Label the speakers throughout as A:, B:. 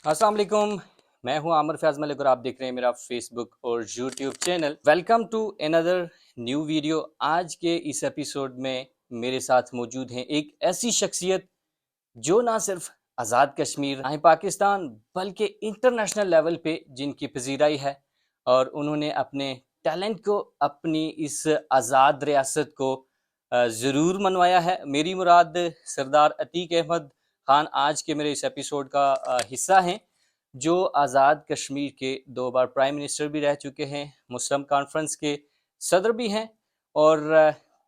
A: السلام علیکم، میں ہوں عامر فیاض ملک اور آپ دیکھ رہے ہیں میرا فیس بک اور YouTube channel. Welcome to another new video. آج کے اس ایپیسوڈ میں میرے ساتھ موجود ہیں ایک ایسی شخصیت جو نہ صرف آزاد کشمیر پاکستان بلکہ انٹرنیشنل لیول پہ جن کی پذیرائی ہے، اور انہوں نے اپنے ٹیلنٹ کو اپنی اس آزاد ریاست کو ضرور منوایا ہے۔ میری مراد سردار عتیق احمد خان آج کے میرے اس ایپیسوڈ کا حصہ ہیں، جو آزاد کشمیر کے 2 بار پرائم منسٹر بھی رہ چکے ہیں، مسلم کانفرنس کے صدر بھی ہیں، اور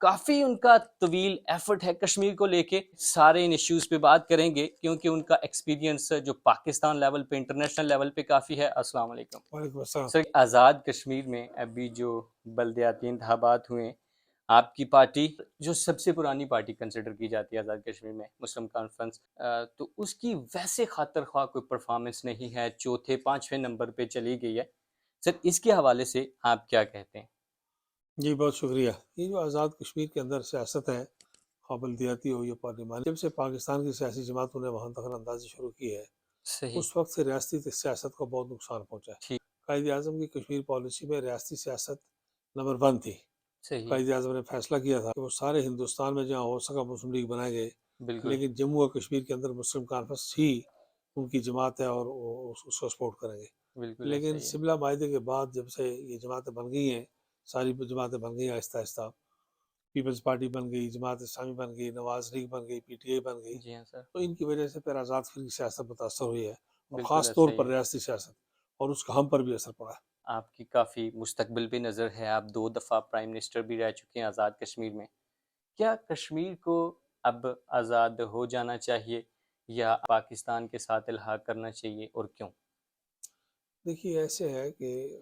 A: کافی ان کا طویل ایفرٹ ہے کشمیر کو لے کے۔ سارے ان ایشوز پہ بات کریں گے کیونکہ ان کا ایکسپیرینس جو پاکستان لیول پہ انٹرنیشنل لیول پہ کافی ہے۔ السلام علیکم
B: وعلیکم السلام۔
A: سر۔ آزاد کشمیر میں ابھی جو بلدیاتی انتخابات ہوئے، آپ کی پارٹی جو سب سے پرانی پارٹی کنسیڈر کی جاتی ہے آزاد کشمیر میں، مسلم کانفرنس، تو اس کی ویسے خاطر خواہ کوئی پرفارمنس نہیں ہے، چوتھے 5ویں نمبر پہ چلی گئی ہے۔ سر اس کے حوالے سے آپ کیا کہتے ہیں؟
B: جی بہت شکریہ۔ یہ جو آزاد کشمیر کے اندر سیاست ہے، خواہ بلدیاتی ہو یا پارلیمانی، جب سے پاکستان کی سیاسی جماعتوں نے وہاں دخل اندازی شروع کی ہے،
A: صحیح،
B: اس وقت سے ریاستی سیاست کو بہت نقصان پہنچا ہے۔
A: ٹھیک،
B: قائد اعظم کی کشمیر پالیسی میں ریاستی سیاست نمبر 1 تھی۔
A: صحیح،
B: قائد اعظم نے فیصلہ کیا تھا کہ وہ سارے ہندوستان میں جہاں ہو سکا مسلم لیگ بنائے گئے،
A: بالکل
B: لیکن جموں اور کشمیر کے اندر مسلم کانفرنس ہی ان کی جماعت ہے اور وہ اس کو سپورٹ کریں گے۔
A: بالکل ایسا
B: لیکن
A: ہی ہے،
B: سملہ معاہدے کے بعد جب سے یہ جماعتیں بن گئی ہیں، ساری جماعتیں بن گئی ہیں آہستہ آہستہ، پیپلز پارٹی بن گئی، جماعت اسلامی بن گئی، نواز لیگ بن گئی، پی ٹی آئی بن گئی،
A: جی ہاں سر،
B: تو ان کی وجہ سے پھر آزاد فکری سیاست متاثر ہوئی ہے، اور
A: بالکل
B: خاص طور
A: ایسا ہی
B: پر
A: ہے۔
B: ریاستی سیاست، اور اس کا ہم پر بھی اثر پڑا ہے۔
A: آپ کی کافی مستقبل پہ نظر ہے، آپ 2 دفعہ پرائم منسٹر بھی رہ چکے ہیں آزاد کشمیر میں۔ کیا کشمیر کو اب آزاد ہو جانا چاہیے یا پاکستان کے ساتھ الحاق کرنا چاہیے، اور کیوں؟
B: دیکھیے ایسے ہے کہ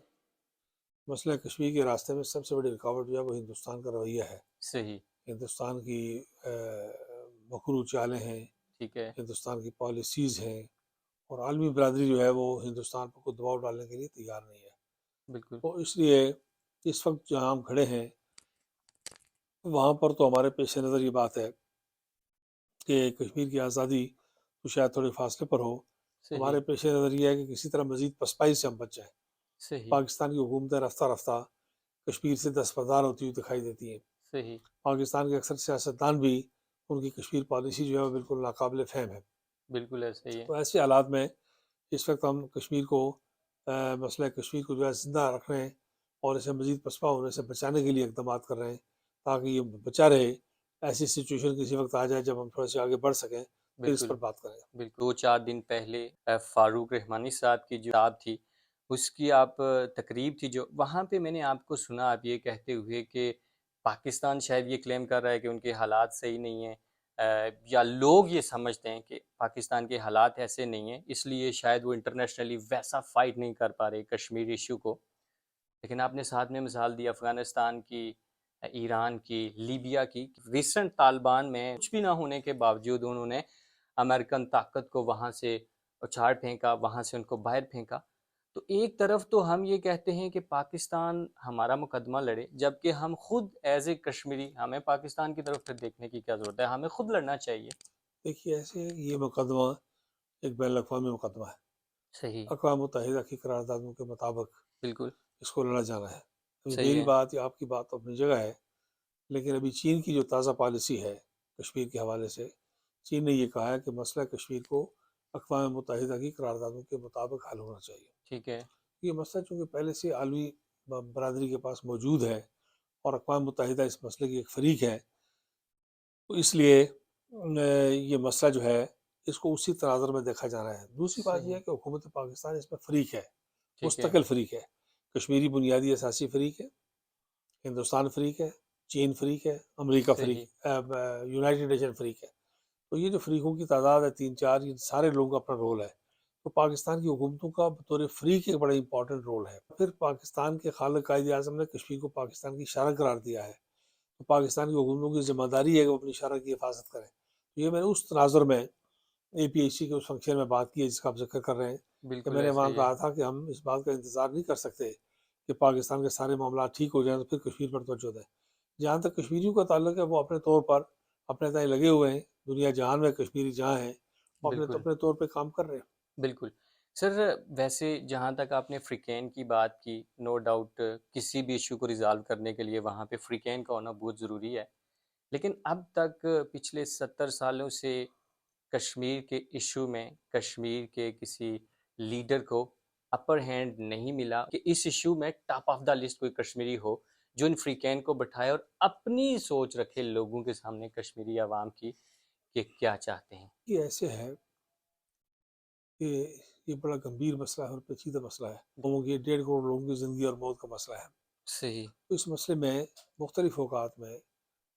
B: مسئلہ کشمیر کے راستے میں سب سے بڑی رکاوٹ جو ہے وہ ہندوستان کا رویہ ہے۔
A: صحیح،
B: ہندوستان کی مکرو چالیں ہیں،
A: ٹھیک ہے،
B: ہندوستان کی پالیسیز ہیں، اور عالمی برادری جو ہے وہ ہندوستان پر کوئی دباؤ ڈالنے کے لیے تیار نہیں ہے۔
A: بالکل،
B: تو اس لیے اس وقت جہاں ہم کھڑے ہیں وہاں پر تو ہمارے پیش نظر یہ بات ہے کہ کشمیر کی آزادی تو شاید تھوڑے فاصلے پر ہو،
A: صحیح،
B: ہمارے پیش نظر یہ ہے کہ کسی طرح مزید پسپائی سے ہم بچ جائیں۔
A: صحیح،
B: پاکستان کی حکومتیں رفتہ رفتہ کشمیر سے دستبردار ہوتی ہوئی دکھائی دیتی ہیں۔
A: صحیح،
B: پاکستان کے اکثر سیاستدان بھی ان کی کشمیر پالیسی جو ہے وہ بالکل ناقابل فہم ہے۔
A: بالکل ایسا ہی ہے،
B: تو ایسے حالات میں اس وقت ہم کشمیر کو مسئلہ کشمیر کو جو ہے زندہ رکھ رہے ہیں، اور اسے مزید پسپا ہونے سے بچانے کے لیے اقدامات کر رہے ہیں تاکہ یہ بچا رہے۔ ایسی سچویشن کسی وقت آ جائے جب ہم تھوڑے سے آگے بڑھ سکیں، پھر اس
A: بالکل،
B: پر بات کریں۔
A: بالکل۔ 2-4 دن پہلے فاروق رحمانی صاحب کی جو کتاب تھی، اس کی آپ تقریب تھی جو، وہاں پہ میں نے آپ کو سنا آپ یہ کہتے ہوئے کہ پاکستان شاید یہ کلیم کر رہا ہے کہ ان کے حالات صحیح نہیں ہیں، یا لوگ یہ سمجھتے ہیں کہ پاکستان کے حالات ایسے نہیں ہیں، اس لیے شاید وہ انٹرنیشنلی ویسا فائٹ نہیں کر پا رہے کشمیر ایشو کو۔ لیکن آپ نے ساتھ میں مثال دی افغانستان کی، ایران کی، لیبیا کی۔ ریسنٹ طالبان میں کچھ بھی نہ ہونے کے باوجود انہوں نے امریکن طاقت کو وہاں سے اچھاڑ پھینکا، وہاں سے ان کو باہر پھینکا۔ تو ایک طرف تو ہم یہ کہتے ہیں کہ پاکستان ہمارا مقدمہ لڑے، جبکہ ہم خود ایز اے کشمیری، ہمیں پاکستان کی طرف پھر دیکھنے کی کیا ضرورت ہے، ہمیں خود لڑنا چاہیے۔
B: دیکھیے ایسے یہ مقدمہ ایک بین الاقوامی مقدمہ ہے،
A: صحیح،
B: اقوام متحدہ کی قراردادوں کے مطابق
A: بالکل
B: اس کو لڑا جانا ہے۔ ابھی
A: صحیح
B: میری
A: ہے،
B: بات یا آپ کی بات تو اپنی جگہ ہے، لیکن ابھی چین کی جو تازہ پالیسی ہے کشمیر کے حوالے سے، چین نے یہ کہا ہے کہ مسئلہ کشمیر کو اقوام متحدہ کی قراردادوں کے مطابق حل ہونا چاہیے۔
A: ٹھیک ہے،
B: یہ مسئلہ چونکہ پہلے سے عالمی برادری کے پاس موجود ہے، اور اقوام متحدہ اس مسئلے کی ایک فریق ہے، تو اس لیے یہ مسئلہ جو ہے اس کو اسی تناظر میں دیکھا جانا ہے۔ دوسری بات یہ
A: صحیح،
B: ہے کہ حکومت پاکستان اس میں فریق ہے،
A: ٹھیک ہے،
B: مستقل فریق ہے۔ کشمیری بنیادی اساسی فریق ہے، ہندوستان فریق ہے، چین فریق ہے، امریکہ فریق،
A: صحیح،
B: یونائٹڈ نیشن فریق ہے۔ تو یہ جو فریقوں کی تعداد ہے 3-4، یہ سارے لوگوں کا اپنا رول ہے۔ تو پاکستان کی حکومتوں کا بطور فریق ایک بڑا امپورٹنٹ رول ہے۔ پھر پاکستان کے خالق قائد اعظم نے کشمیر کو پاکستان کی شرح قرار دیا ہے، تو پاکستان کی حکومتوں کی ذمہ داری ہے کہ وہ اپنی شرح کی حفاظت کریں۔ تو یہ میں نے اس تناظر میں اے پی ایچ سی کے اس فنکشن میں بات کی ہے جس کا آپ ذکر کر رہے ہیں، کہ
A: بالکل
B: میں نے
A: ایسا
B: وہاں
A: ہی ہے،
B: کہا تھا کہ ہم اس بات کا انتظار نہیں کر سکتے کہ پاکستان کے سارے معاملات ٹھیک ہو جائیں تو پھر کشمیر پر توجہ دیں۔ جہاں تک کشمیریوں کا تعلق ہے وہ اپنے طور پر اپنے تئیں لگے ہوئے ہیں، دنیا جہان میں کشمیری جہاں ہیں وہ
A: بالکل
B: اپنے طور پہ کام کر رہے ہیں۔
A: بالکل۔ سر ویسے جہاں تک آپ نے فریقین کی بات کی، نو ڈاؤٹ کسی بھی ایشو کو ریزالو کرنے کے لیے وہاں پہ فریقین کا ہونا بہت ضروری ہے، لیکن اب تک پچھلے 70 سالوں سے کشمیر کے ایشو میں کشمیر کے کسی لیڈر کو اپر ہینڈ نہیں ملا کہ اس ایشو میں ٹاپ آف دا لسٹ کوئی کشمیری ہو جو ان فریقین کو بٹھائے اور اپنی سوچ رکھے لوگوں کے سامنے کشمیری عوام کی کہ کیا چاہتے ہیں۔
B: یہ ایسے ہے کہ یہ بڑا گمبھیر مسئلہ ہے اور پیچیدہ مسئلہ ہے، لوگوں کی 1.5 کروڑ لوگوں کی زندگی اور موت کا مسئلہ ہے۔
A: صحیح،
B: تو اس مسئلے میں مختلف اوقات میں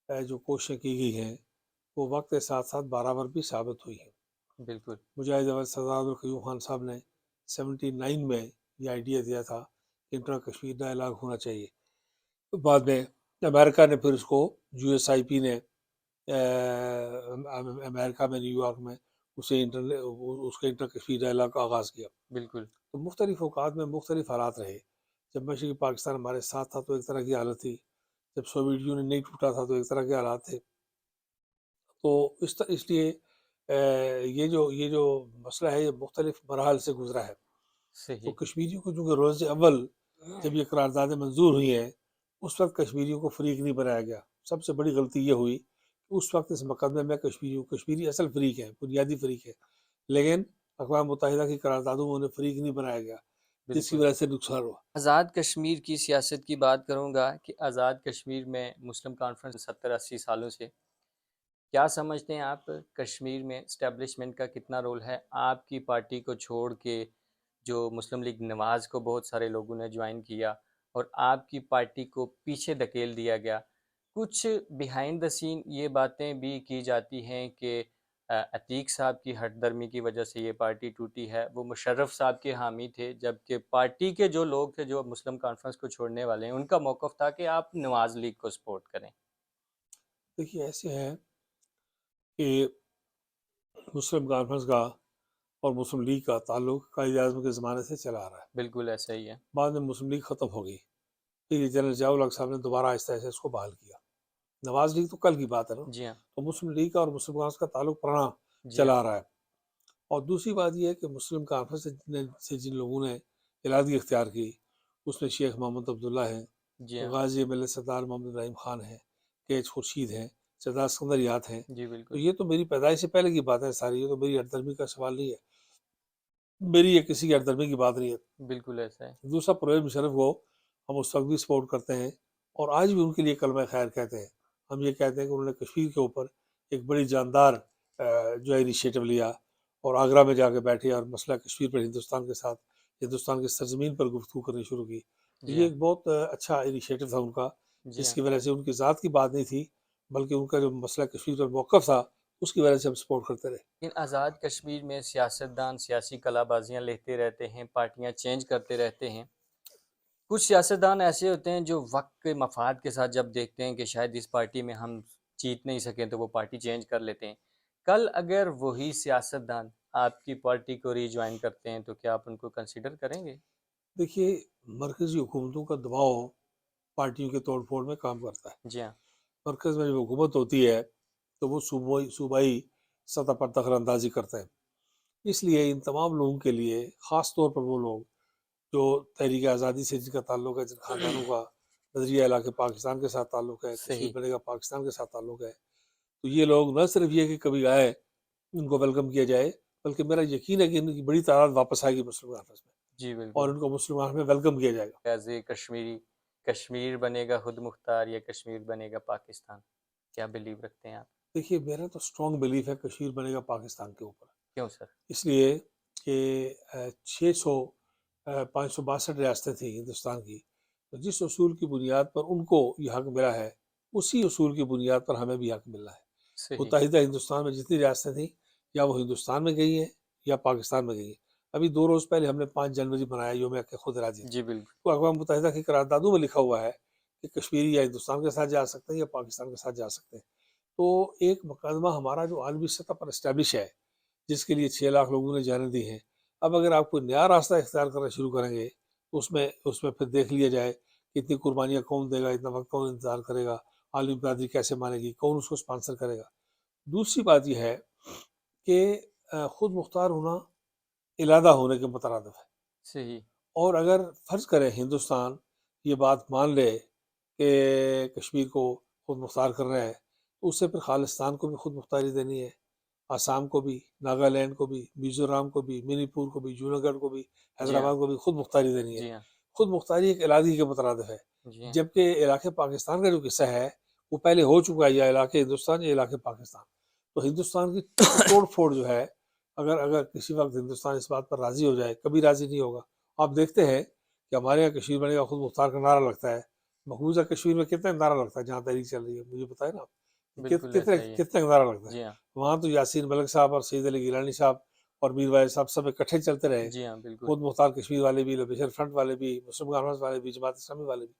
B: جو کوششیں کی گئی ہیں وہ وقت کے ساتھ ساتھ برابر بھی ثابت ہوئی ہیں۔
A: بالکل،
B: مجاہد اول سردار القیوم خان صاحب نے 79 میں یہ آئیڈیا دیا تھا کہ انٹرا کشمیر ڈائلاگ ہونا چاہیے۔ بعد میں امریکہ نے پھر اس کو USIP نے امریکہ میں نیو یارک میں اسے اس کے انٹر کشمیر ڈائلاگ کا آغاز کیا۔
A: بالکل،
B: تو مختلف اوقات میں مختلف حالات رہے۔ جب مشرقی پاکستان ہمارے ساتھ تھا تو ایک طرح کی حالت تھی، جب سوویت یونین نہیں ٹوٹا تھا تو ایک طرح کے حالات تھے۔ تو اس لیے یہ جو مسئلہ ہے یہ مختلف مراحل سے گزرا ہے۔ تو
A: صحیح،
B: کشمیریوں کو چونکہ روز اول جب یہ قراردادیں منظور ہوئی ہیں اس وقت کشمیریوں کو فریق نہیں بنایا گیا۔ سب سے بڑی غلطی یہ ہوئی کہ اس وقت اس مقدمے میں کشمیری اصل فریق ہیں، بنیادی فریق ہے، لیکن اقوام متحدہ کی قراردادوں میں انہیں فریق نہیں بنایا گیا، جس کی
A: بالکل۔
B: وجہ سے نقصان ہوا۔
A: آزاد کشمیر کی سیاست کی بات کروں گا کہ آزاد کشمیر میں مسلم کانفرنس 70-80 سالوں سے کیا سمجھتے ہیں آپ کشمیر میں اسٹیبلشمنٹ کا کتنا رول ہے؟ آپ کی پارٹی کو چھوڑ کے جو مسلم لیگ نواز کو بہت سارے لوگوں نے جوائن کیا اور آپ کی پارٹی کو پیچھے دھکیل دیا گیا۔ کچھ بیہائنڈ دا سین یہ باتیں بھی کی جاتی ہیں کہ عتیق صاحب کی ہٹ درمی کی وجہ سے یہ پارٹی ٹوٹی ہے، وہ مشرف صاحب کے حامی تھے، جبکہ پارٹی کے جو لوگ تھے جو مسلم کانفرنس کو چھوڑنے والے ہیں ان کا موقف تھا کہ آپ نواز لیگ کو سپورٹ کریں۔
B: دیکھیے ایسے ہے کہ مسلم کانفرنس کا اور مسلم لیگ کا تعلق قائد اعظم کے زمانے سے چلا آ رہا ہے۔
A: بالکل ایسا ہی ہے،
B: بعد میں مسلم لیگ ختم ہو گئی، پھر یہ جنرل ضیاء الحق صاحب نے دوبارہ آہستہ آہستہ اس کو بحال کیا۔ نواز لیگ تو کل کی بات ہے نا،
A: جی ہاں،
B: تو مسلم لیگ کا اور مسلم کانفرنس کا تعلق پرانا
A: جی ہاں،
B: چلا آ رہا ہے۔ اور دوسری بات یہ ہے کہ مسلم کانفرنس سے جن لوگوں نے علادگی اختیار کی اس میں شیخ محمد عبداللہ ہیں،
A: جی ہاں،
B: غازی ملت سردار محمد ابراہیم خان ہیں، کیچ خورشید ہیں، سردار اسکندر یاد ہیں۔
A: جی
B: تو
A: بالکل،
B: یہ تو میری پیدائش سے پہلے کی بات ہے ساری، یہ تو میری ہردرمی کا سوال نہیں ہے، میری یہ کسی کی ہردرمی کی بات نہیں ہے۔
A: بالکل ایسا ہے،
B: دوسرا پرویز مشرف کو ہم اس وقت بھی سپورٹ کرتے ہیں اور آج بھی ان کے لیے کلمہ خیر کہتے ہیں۔ ہم یہ کہتے ہیں کہ انہوں نے کشمیر کے اوپر ایک بڑی جاندار جو ہے انیشیٹو لیا اور آگرہ میں جا کے بیٹھے اور مسئلہ کشمیر پر ہندوستان کے ساتھ ہندوستان کی سرزمین پر گفتگو کرنی شروع کی۔ تو
A: جی
B: یہ
A: ہاں،
B: ایک بہت اچھا انیشیٹو تھا ان کا،
A: جی
B: جس
A: ہاں۔
B: کی وجہ سے ان کی ذات کی بات نہیں تھی بلکہ ان کا جو مسئلہ کشمیر پر موقف تھا اس کی وجہ سے ہم سپورٹ کرتے رہے۔
A: لیکن آزاد کشمیر میں سیاستدان سیاسی کلا بازیاں لیتے رہتے ہیں، پارٹیاں چینج کرتے رہتے ہیں۔ کچھ سیاستدان ایسے ہوتے ہیں جو وقت کے مفاد کے ساتھ جب دیکھتے ہیں کہ شاید اس پارٹی میں ہم جیت نہیں سکیں تو وہ پارٹی چینج کر لیتے ہیں۔ کل اگر وہی سیاستدان آپ کی پارٹی کو ری جوائن کرتے ہیں تو کیا آپ ان کو کنسیڈر کریں گے؟
B: دیکھیے مرکزی حکومتوں کا دباؤ پارٹیوں کے توڑ پھوڑ میں کام کرتا ہے۔
A: جی ہاں،
B: مرکز میں جب حکومت ہوتی ہے تو وہ صوبائی سطح پر دخل اندازی کرتے ہیں۔ اس لیے ان تمام لوگوں کے لیے خاص طور پر وہ لوگ جو تحریک آزادی سے جن کا تعلق ہے، جن خاندانوں کا نظریہ علاقے پاکستان کے ساتھ تعلق ہے، کشمیر
A: صحیح،
B: بنے گا پاکستان کے ساتھ تعلق ہے، تو یہ لوگ نہ صرف یہ کہ کبھی آئے ان کو ویلکم کیا جائے بلکہ میرا یقین ہے کہ ان کی بڑی تعداد واپس آئے گی مسلم کانفرنس میں
A: جی
B: اور
A: بالکل۔
B: ان کو مسلم کانفرنس میں ویلکم کیا جائے گا۔
A: ایز اے کشمیری، کشمیر بنے گا خود مختار یا کشمیر بنے گا پاکستان، کیا بلیو رکھتے ہیں آپ؟
B: دیکھیے میرا تو اسٹرانگ بلیف ہے کشمیر بنے گا پاکستان کے اوپر،
A: کیوں سر؟
B: اس لیے کہ 562 ریاستیں تھیں ہندوستان کی، تو جس اصول کی بنیاد پر ان کو یہ حق ملا ہے اسی اصول کی بنیاد پر ہمیں بھی حق ملنا ہے۔
A: صحیح،
B: متحدہ ہندوستان میں جتنی ریاستیں تھیں یا وہ ہندوستان میں گئی ہیں یا پاکستان میں گئی ہیں۔ ابھی 2 روز پہلے ہم نے 5 جنوری منایا یوم حق خود ارادیت،
A: جی بالکل،
B: تو اقوام متحدہ کی قراردادوں میں لکھا ہوا ہے کہ کشمیری یا ہندوستان کے ساتھ جا سکتے ہیں یا پاکستان کے ساتھ جا سکتے ہیں۔ تو ایک مقدمہ ہمارا جو عالمی سطح پر اسٹیبلش ہے جس کے لیے 6 لاکھ لوگوں نے جانیں دی ہیں، اب اگر آپ کوئی نیا راستہ اختیار کرنا شروع کریں گے تو اس میں پھر دیکھ لیا جائے کہ اتنی قربانیاں کون دے گا، اتنا وقت کون انتظار کرے گا، عالمی برادری کیسے مانے گی، کون اس کو اسپانسر کرے گا۔ دوسری بات یہ ہے کہ خود مختار ہونا علادہ ہونے کے مترادف ہے.
A: صحیح.
B: اور اگر فرض کریں ہندوستان یہ بات مان لے کہ کشمیر کو خود مختار کرنا ہے تو اس سے پھر خالستان کو بھی خود مختاری دینی ہے، آسام کو بھی، ناگالینڈ کو بھی، میزورام کو بھی، منی پور کو بھی، جوناگڑھ کو بھی،
A: جی ہاں.
B: حیدرآباد کو بھی خود مختاری دینی ہے.
A: جی ہاں.
B: خود مختاری ایک علادگی کے مترادف ہے،
A: جی ہاں.
B: جبکہ علاقے پاکستان کا جو قصہ ہے وہ پہلے ہو چکا ہے، یا علاقے ہندوستان یا علاقے پاکستان. تو ہندوستان کی توڑ پھوڑ جو ہے، اگر کسی وقت ہندوستان اس بات پر راضی ہو جائے، کبھی راضی نہیں ہوگا. آپ دیکھتے ہیں کہ ہمارے یہاں کشمیر بنے گا خود مختار کا نعرہ لگتا ہے، مقبوضہ کشمیر میں کتنا نعرہ لگتا ہے جہاں تحریک چل رہی ہے، مجھے بتائیں نا آپ
A: بالکل
B: کتنے
A: ایسا ہی ہے.
B: کتنے نعرہ لگتا ہے.
A: جی ہاں.
B: وہاں تو یاسین ملک صاحب اور سید علی گیلانی صاحب اور میر وائز صاحب سب اکٹھے چلتے رہے،
A: جی ہاں. بالکل.
B: خود مختار کشمیر والے بھی، لبیشر فرنٹ والے بھی، مسلم کانفرنس والے بھی، جماعت اسلامی والے بھی.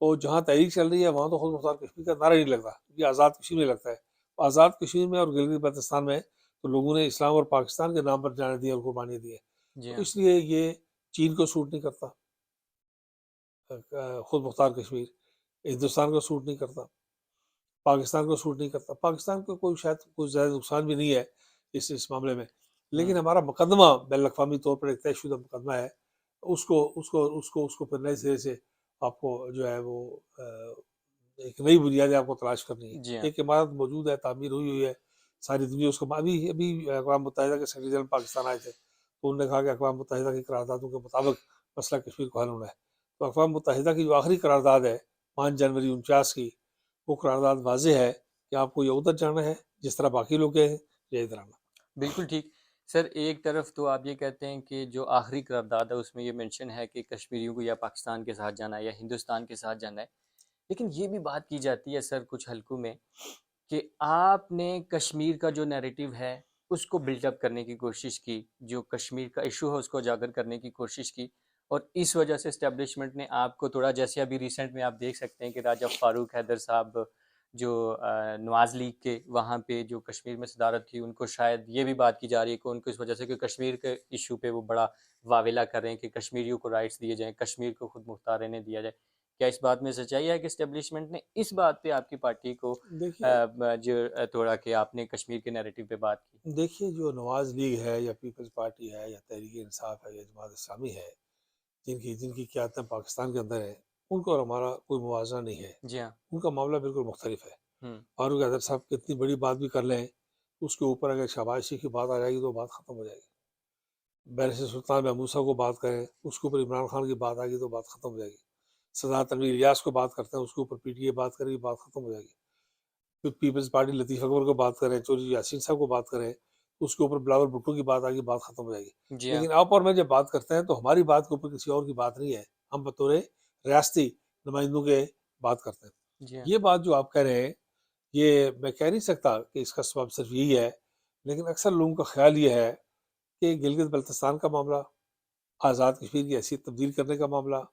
B: تو جہاں تحریک چل رہی ہے وہاں تو خود مختار کشمیر کا نعرہ نہیں لگتا، یہ آزاد کشمیر میں لگتا ہے. آزاد کشمیر میں اور گلگت بلتستان میں تو لوگوں نے اسلام اور پاکستان کے نام پر جانے دیے اور قربانی دی ہے.
A: جی
B: تو
A: ہاں.
B: اس لیے یہ چین کو سوٹ نہیں کرتا، خود مختار کشمیر ہندوستان کو سوٹ نہیں کرتا، پاکستان کو سوٹ نہیں کرتا. پاکستان کو کوئی شاید کوئی زیادہ نقصان بھی نہیں ہے اس معاملے میں، لیکن ہمارا مقدمہ بین الاقوامی طور پر ایک طے شدہ مقدمہ ہے، اس کو پھر نئے سرے سے آپ کو جو ہے وہ ایک نئی بنیادیں آپ کو تلاش کرنی ہے.
A: جی ہاں.
B: ایک عمارت موجود ہے، تعمیر ہوئی ہے، ساری دنیا اس کو ابھی اقوام متحدہ کے سیکرٹری جنرل پاکستان آئے تھے تو انہوں نے کہا کہ اقوام متحدہ کی قراردادوں کے مطابق مسئلہ کشمیر کو حل ہونا ہے. تو اقوام متحدہ کی جو آخری قرارداد ہے 5 جنوری 49 کی، وہ قرارداد واضح ہے کہ آپ کو یہ ادھر جانا ہے جس طرح باقی لوگ گئے ہیں، یا ادھر آنا.
A: بالکل ٹھیک. سر ایک طرف تو آپ یہ کہتے ہیں کہ جو آخری قرارداد ہے اس میں یہ مینشن ہے کہ کشمیریوں کو یا پاکستان کے ساتھ جانا ہے یا ہندوستان کے ساتھ جانا ہے، لیکن یہ بھی بات کی جاتی ہے سر کچھ حلقوں میں کہ آپ نے کشمیر کا جو نیریٹو ہے اس کو بلڈ اپ کرنے کی کوشش کی، جو کشمیر کا ایشو ہے اس کو اجاگر کرنے کی کوشش کی، اور اس وجہ سے اسٹیبلشمنٹ نے آپ کو تھوڑا، جیسے ابھی ریسنٹ میں آپ دیکھ سکتے ہیں کہ راجہ فاروق حیدر صاحب جو نواز لیگ کے وہاں پہ جو کشمیر میں صدارت تھی، ان کو شاید یہ بھی بات کی جا رہی ہے کہ ان کو اس وجہ سے کہ کشمیر کے ایشو پہ وہ بڑا واویلا کر رہے ہیں کہ کشمیریوں کو رائٹس دیے جائیں، کشمیر کو خود مختار رہنے دیا جائے. کیا اس بات میں سچائی ہے کہ اسٹیبلشمنٹ نے اس بات پہ آپ کی پارٹی کو
B: دیکھیے
A: جو توڑا کہ آپ نے کشمیر کے نیریٹو پہ بات کی؟
B: دیکھیے جو نواز لیگ ہے یا پیپلز پارٹی ہے یا تحریک انصاف ہے یا جماعت اسلامی ہے، جن کی قیادتیں پاکستان کے اندر ہیں، ان کو اور ہمارا کوئی موازنہ نہیں ہے.
A: جی ہاں.
B: ان کا معاملہ بالکل مختلف ہے.
A: ہوں.
B: فاروق حیدر صاحب کتنی بڑی بات بھی کر لیں، اس کے اوپر اگر شہباز شریف کی بات آ جائے گی تو بات ختم ہو جائے گی. بیرسٹر سلطان محمود صاحب کو بات کریں، اس کے اوپر عمران خان کی بات آ گئی تو بات ختم ہو جائے گی. سردار تنویر الیاس کو بات کرتے ہیں، اس کے اوپر پی ٹی اے بات کرے گی، بات ختم ہو جائے گی. پھر پیپلز پارٹی لطیف اکبر کو بات کریں، چودھری یاسین صاحب کو بات کریں، اس کے اوپر بلاول بھٹو کی بات آ گئی، بات ختم ہو جائے گی.
A: جی ہاں.
B: لیکن آپ اور میں جب بات کرتے ہیں تو ہماری بات کے اوپر کسی اور کی بات نہیں ہے، ہم بطور ریاستی نمائندوں کے بات کرتے ہیں.
A: جی ہاں.
B: یہ بات جو آپ کہہ رہے ہیں، یہ میں کہہ نہیں سکتا کہ اس کا سبب صرف یہی ہے، لیکن اکثر لوگوں کا خیال یہ ہے کہ گلگت بلتستان کا معاملہ، آزاد کشمیر کی حیثیت تبدیل کرنے کا معاملہ،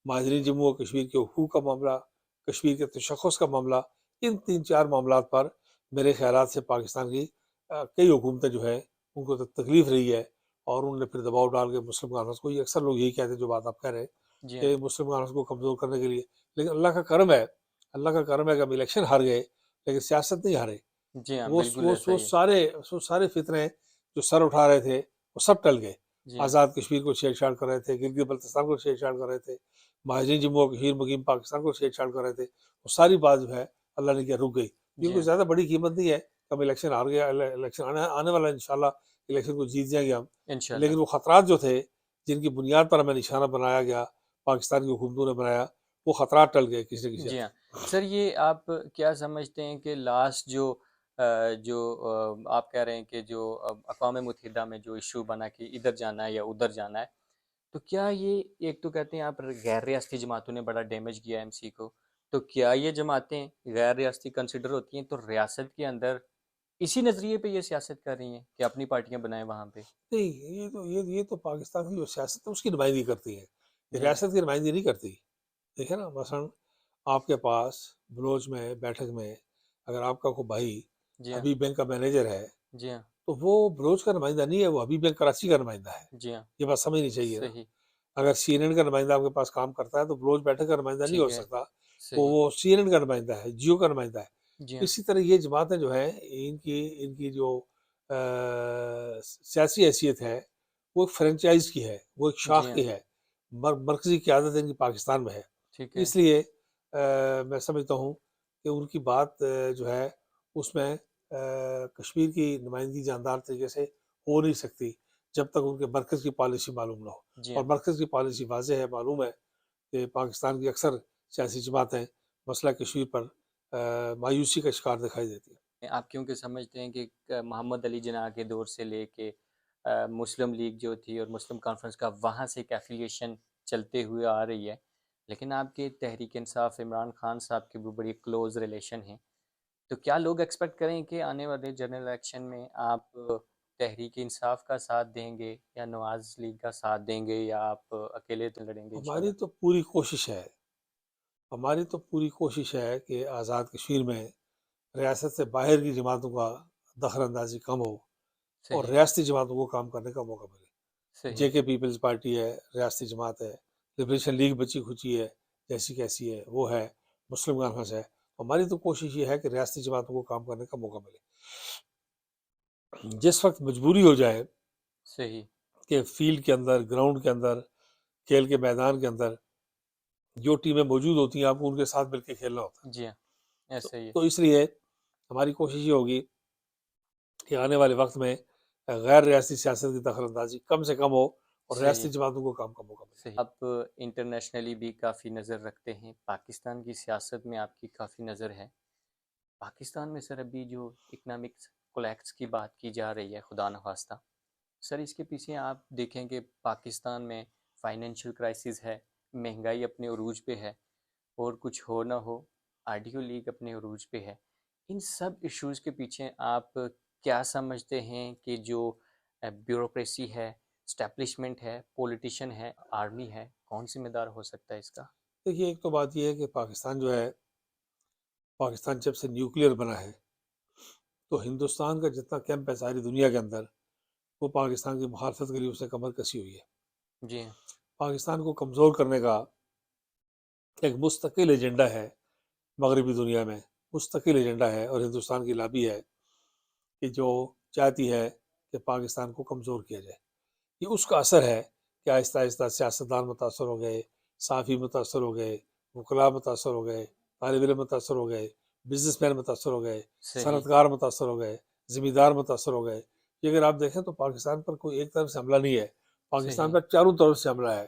B: مہاجرین جموں و کشمیر کے حقوق کا معاملہ، کشمیر کے تشخص کا معاملہ، ان 3-4 معاملات پر میرے خیالات سے پاکستان کی کئی حکومتیں جو ہیں ان کو تکلیف رہی ہے، اور انہوں نے پھر دباؤ ڈال کے مسلم کانفرنس کو، یہ اکثر لوگ یہی کہتے ہیں جو بات آپ کہہ رہے ہیں
A: جی ہاں.
B: کہ مسلم کانفرنس کو کمزور کرنے کے لیے. لیکن اللہ کا کرم ہے کہ ہم الیکشن ہار گئے لیکن سیاست نہیں ہارے.
A: جی ہاں.
B: وہ
A: بالکل
B: وہ
A: ایسا
B: وہ
A: ہی ہے.
B: سارے فتنے جو سر اٹھا رہے تھے وہ سب ٹل گئے.
A: جی ہاں.
B: آزاد کشمیر کو چھیڑ چھاڑ کر رہے تھے، گلگت بلتستان کو چھیڑ چھاڑ کر رہے تھے، مہاجرین جموں و کشمیر مقیم پاکستان کو چھیڑ چھاڑ کر رہے تھے، وہ ساری بات جو ہے اللہ نے کیا رک گئی. یہ
A: جی
B: کوئی
A: ہاں.
B: زیادہ بڑی قیمت نہیں ہے کہ ہم الیکشن ہار گیا، الیکشن آنے والا انشاءاللہ الیکشن کو جیت جائیں گے ہم.
A: انشاءاللہ.
B: لیکن وہ خطرات جو تھے جن کی بنیاد پر ہمیں نشانہ بنایا گیا، پاکستان کی حکومتوں نے بنایا، وہ خطرات ٹل گئے کسی نہ کسی
A: جی
B: حد
A: ہاں.
B: تک.
A: سر یہ آپ کیا سمجھتے ہیں کہ لاسٹ جو آپ کہہ رہے ہیں کہ جو اقوام متحدہ میں جو ایشو بنا کہ ادھر جانا ہے یا ادھر جانا ہے، تو کیا یہ، ایک تو کہتے ہیں آپ غیر ریاستی جماعتوں نے بڑا ڈیمیج کیا ایم سی کو، تو کیا یہ جماعتیں غیر ریاستی کنسیڈر ہوتی ہیں تو ریاست کے اندر اسی نظریے پہ یہ سیاست کر رہی ہیں کہ اپنی پارٹیاں بنائیں وہاں پہ؟
B: نہیں، یہ تو پاکستان کی جو سیاست ہے اس کی نمائندگی کرتی ہے، یہ
A: جی ہاں.
B: ریاست کی نمائندگی نہیں کرتی. دیکھیں نا، مثلا آپ کے پاس بلوچ میں بیٹھک میں اگر آپ کا کوئی بھائی
A: جی ہاں.
B: حبیب بینک کا مینیجر ہے
A: جی ہاں.
B: تو وہ بلوچ کا نمائندہ نہیں ہے، وہ حبیب بینک کراچی کا نمائندہ ہے.
A: جی ہاں.
B: یہ بات سمجھنی چاہیے نا.
A: صحیح.
B: اگر سی این این کا نمائندہ آپ کے پاس کام کرتا ہے تو بلوچ بیٹھک کا نمائندہ نہیں
A: ٹھیک
B: ہو
A: ہے.
B: سکتا،
A: صحیح.
B: وہ سی این این کا نمائندہ ہے، جیو کا نمائندہ ہے.
A: جی ہاں.
B: اسی طرح یہ جماعتیں جو ہیں ان کی جو سیاسی حیثیت ہے وہ ایک فرنچائز کی ہے، وہ ایک
A: جی
B: شاخ
A: ہاں
B: کی ہے، مرکزی قیادت ان کی پاکستان میں ہے۔
A: ٹھیک ہے
B: اس لیے میں سمجھتا ہوں کہ ان کی بات جو ہے اس میں کشمیر کی نمائندگی جاندار طریقے سے ہو نہیں سکتی جب تک ان کے مرکز کی پالیسی معلوم نہ ہو،
A: جی
B: اور
A: ہاں
B: مرکز کی پالیسی واضح ہے، معلوم ہے کہ پاکستان کی اکثر سیاسی جماعتیں مسئلہ کشمیر پر مایوسی کا شکار دکھائی دیتی ہیں۔
A: آپ کیونکہ سمجھتے ہیں کہ محمد علی جناح کے دور سے لے کے مسلم لیگ جو تھی اور مسلم کانفرنس کا وہاں سے ایک ایفیلیشن چلتے ہوئے آ رہی ہے، لیکن آپ کے تحریک انصاف عمران خان صاحب کے بھی بڑی کلوز ریلیشن ہیں، تو کیا لوگ ایکسپیکٹ کریں کہ آنے والے جنرل الیکشن میں آپ تحریک انصاف کا ساتھ دیں گے یا نواز لیگ کا ساتھ دیں گے یا آپ اکیلے لڑیں گے انشاءاللہ؟
B: ہماری تو پوری کوشش ہے، ہماری تو پوری کوشش ہے کہ آزاد کشمیر میں ریاست سے باہر کی جماعتوں کا دخل اندازی کم ہو اور
A: صحیح
B: ریاستی جماعتوں کو کام کرنے کا موقع ملے۔ جے
A: صحیح
B: کے پیپلز پارٹی ہے، ریاستی جماعت ہے، لبریشن لیگ بچی کھچی ہے، جیسی کیسی ہے وہ ہے، مسلم کانفرنس ہے۔ ہماری تو کوشش یہ ہے کہ ریاستی جماعتوں کو کام کرنے کا موقع ملے۔ جس وقت مجبوری ہو جائے
A: صحیح
B: کہ فیلڈ کے اندر، گراؤنڈ کے اندر، کھیل کے میدان کے اندر جو ٹیمیں موجود ہوتی ہیں آپ کو ان کے ساتھ مل کے کھیلنا ہوتا
A: جی ہاں
B: ہے۔
A: ایسا ہی ہے
B: تو اس لیے ہماری کوشش یہ ہوگی کہ آنے والے وقت میں غیر ریاستی سیاست کی دخل اندازی کم سے کم ہو اور
A: صحیح
B: ریاستی جماعتوں کو کام کا موقع ملے۔
A: صحیح آپ انٹرنیشنلی بھی کافی نظر رکھتے ہیں، پاکستان کی سیاست میں آپ کی کافی نظر ہے۔ پاکستان میں سر ابھی جو اکنامکس کولیپس کی بات کی جا رہی ہے خدا نخواستہ، سر اس کے پیچھے آپ دیکھیں کہ پاکستان میں فائنینشیل کرائسس ہے، مہنگائی اپنے عروج پہ ہے، اور کچھ ہو نہ ہو آرڈیو لیگ اپنے عروج پہ ہے۔ ان سب ایشوز کے پیچھے آپ کیا سمجھتے ہیں کہ جو بیوروکریسی ہے، اسٹیبلشمنٹ ہے، پولیٹیشین ہے، آرمی ہے، کون ذمہ دار ہو سکتا ہے اس کا؟
B: دیکھیے ایک تو بات یہ ہے کہ پاکستان جو ہے، پاکستان جب سے نیوکلیئر بنا ہے تو ہندوستان کا جتنا کیمپ ہے ساری دنیا کے اندر وہ پاکستان کی مخالفت کے لیے اس نے کمر کسی ہوئی ہے۔
A: جی ہاں
B: پاکستان کو کمزور کرنے کا ایک مستقل ایجنڈا ہے مغربی دنیا میں، مستقل ایجنڈا ہے، اور ہندوستان کی لابی ہے کہ جو چاہتی ہے کہ پاکستان کو کمزور کیا جائے۔ یہ اس کا اثر ہے کہ آہستہ آہستہ سیاستدان متاثر ہو گئے، صحافی متاثر ہو گئے، وکلاء متاثر ہو گئے، طالب علم متاثر ہو گئے، بزنس مین متاثر ہو گئے،
A: صحیح
B: صنعت کار متاثر ہو گئے، زمیندار متاثر ہو گئے۔ یہ اگر آپ دیکھیں تو پاکستان پر کوئی ایک طرف سے حملہ نہیں ہے، پاکستان
A: صحیح
B: پر چاروں طرف سے حملہ ہے۔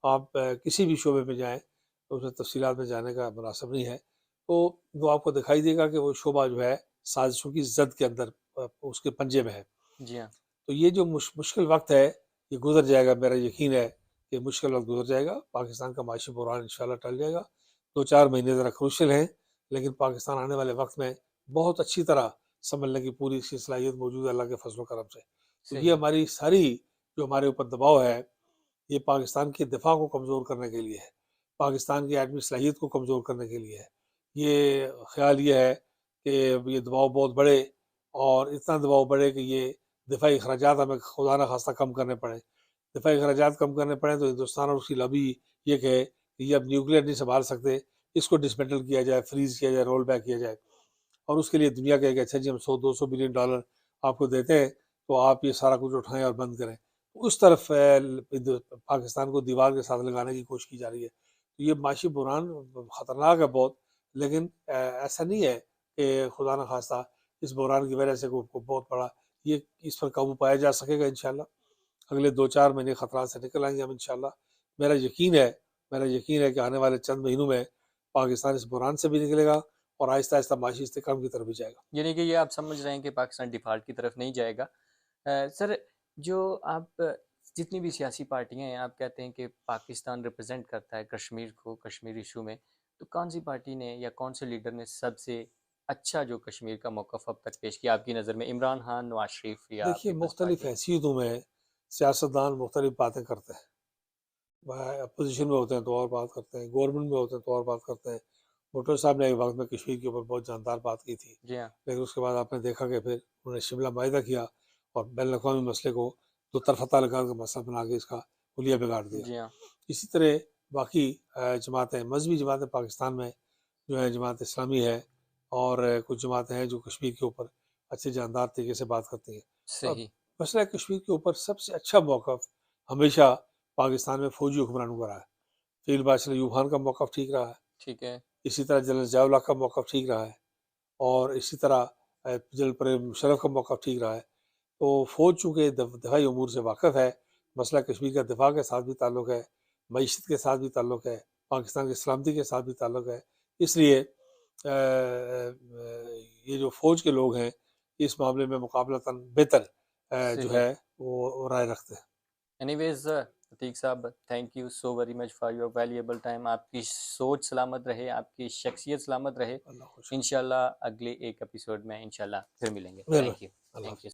B: آپ کسی بھی شعبے میں جائیں تو اس میں تفصیلات میں جانے کا مناسب نہیں ہے، تو وہ آپ کو دکھائی دے گا کہ وہ شعبہ جو ہے سازشوں کی زد کے اندر اس کے پنجے میں ہے۔
A: جی ہاں
B: تو یہ جو مشکل وقت ہے یہ گزر جائے گا، میرا یقین ہے کہ مشکل وقت گزر جائے گا، پاکستان کا معاشی بحران انشاءاللہ ٹل جائے گا۔ 2-4 مہینے ذرا کروشل ہیں، لیکن پاکستان آنے والے وقت میں بہت اچھی طرح سنبھلنے کی پوری اس کی صلاحیت موجود ہے اللہ کے فضل و کرم سے۔ تو یہ
A: صحیح
B: ہماری ساری جو ہمارے اوپر دباؤ ہے یہ پاکستان کے دفاع کو کمزور کرنے کے لیے ہے، پاکستان کی ایٹمی صلاحیت کو کمزور کرنے کے لیے ہے۔ یہ خیال یہ ہے کہ یہ دباؤ بہت بڑھے اور اتنا دباؤ بڑھے کہ یہ دفاعی اخراجات ہمیں خدا نہ خواستہ کم کرنے پڑیں۔ دفاعی اخراجات کم کرنے پڑیں تو ہندوستان اور اس کی لابی یہ کہے کہ یہ اب نیوکلیئر نہیں سنبھال سکتے، اس کو ڈسمنٹل کیا جائے، فریز کیا جائے، رول بیک کیا جائے، اور اس کے لیے دنیا کہے کہ اچھا جی ہم 100-200 بلین ڈالر آپ کو دیتے ہیں تو آپ یہ سارا کچھ اٹھائیں اور بند کریں۔ اس طرف پاکستان کو دیوار کے ساتھ لگانے کی کوشش کی جا رہی ہے۔ تو یہ معاشی بحران خطرناک ہے بہت، لیکن ایسا نہیں ہے کہ خدا نہ خواستہ اس بحران کی وجہ سے کوئی بہت بڑا یہ اس پر قابو پایا جا سکے گا انشاءاللہ۔ اگلے 2-4 مہینے خطرات سے نکل آئیں گے ہم انشاءاللہ۔ میرا یقین ہے کہ آنے والے چند مہینوں میں پاکستان اس بحران سے بھی نکلے گا اور آہستہ آہستہ معاشی استحکام کی طرف بھی جائے گا۔
A: یعنی کہ یہ آپ سمجھ رہے ہیں کہ پاکستان ڈیفالٹ کی طرف نہیں جائے گا۔ سر جو آپ جتنی بھی سیاسی پارٹیاں ہیں آپ کہتے ہیں کہ پاکستان ریپرزینٹ کرتا ہے کشمیر کو، کشمیر ایشو میں، تو کون سی پارٹی نے یا کون سے لیڈر نے سب سے اچھا جو کشمیر کا موقف اب تک پیش کیا آپ کی نظر میں؟ عمران خان، نواز شریف یا
B: دیکھیے
A: پیپلز
B: مختلف
A: پارٹی؟
B: حیثیتوں میں سیاستدان مختلف باتیں کرتے ہیں، اپوزیشن میں ہوتے ہیں تو اور بات کرتے ہیں، گورنمنٹ میں ہوتے ہیں تو اور بات کرتے ہیں۔ بھٹو صاحب نے ایک وقت میں کشمیر کے اوپر بہت جاندار بات کی تھی،
A: جی ہاں
B: لیکن اس کے بعد آپ نے دیکھا کہ پھر انہوں نے شملہ معاہدہ کیا اور بین الاقوامی مسئلے کو دو طرفہ تعلقات کا مسئلہ بنا کے اس کا حلیہ بگاڑ دیا۔
A: جی ہاں
B: اسی طرح باقی جماعتیں، مذہبی جماعتیں پاکستان میں جو ہے جماعت اسلامی ہے اور کچھ جماعتیں ہیں جو کشمیر کے اوپر اچھے جاندار طریقے سے بات کرتی ہیں۔ اب
A: صحیح
B: مسئلہ کشمیر کے اوپر سب سے اچھا موقف ہمیشہ پاکستان میں فوجی حکمرانوں کا رہا ہے. فیلڈ مارشل ایوب خان کا موقف ٹھیک رہا ہے,
A: ٹھیک ہے.
B: اسی طرح جنرل ضیاء اللہ کا موقف ٹھیک رہا ہے, اور اسی طرح جنرل پرویز مشرف کا موقف ٹھیک رہا ہے. تو فوج چونکہ دفاعی امور سے واقف ہے, مسئلہ کشمیر کا دفاع کے ساتھ بھی تعلق ہے, معیشت کے ساتھ بھی تعلق ہے, پاکستان کی سلامتی کے ساتھ بھی تعلق ہے, اس لیے یہ جو فوج کے لوگ ہیں اس معاملے میں مقابلتاً بہتر جو
A: صحیح.
B: ہے وہ رائے رکھتے ہیں.
A: اینی ویز عتیق صاحب, thank you so very much for your valuable time. آپ کی سوچ سلامت رہے, آپ کی شخصیت سلامت رہے.
B: اللہ خوش.
A: انشاءاللہ اگلے ایک ایپیسوڈ میں انشاءاللہ پھر ملیں گے.
B: مہربانی.
A: Thank you.
B: Allah
A: thank you.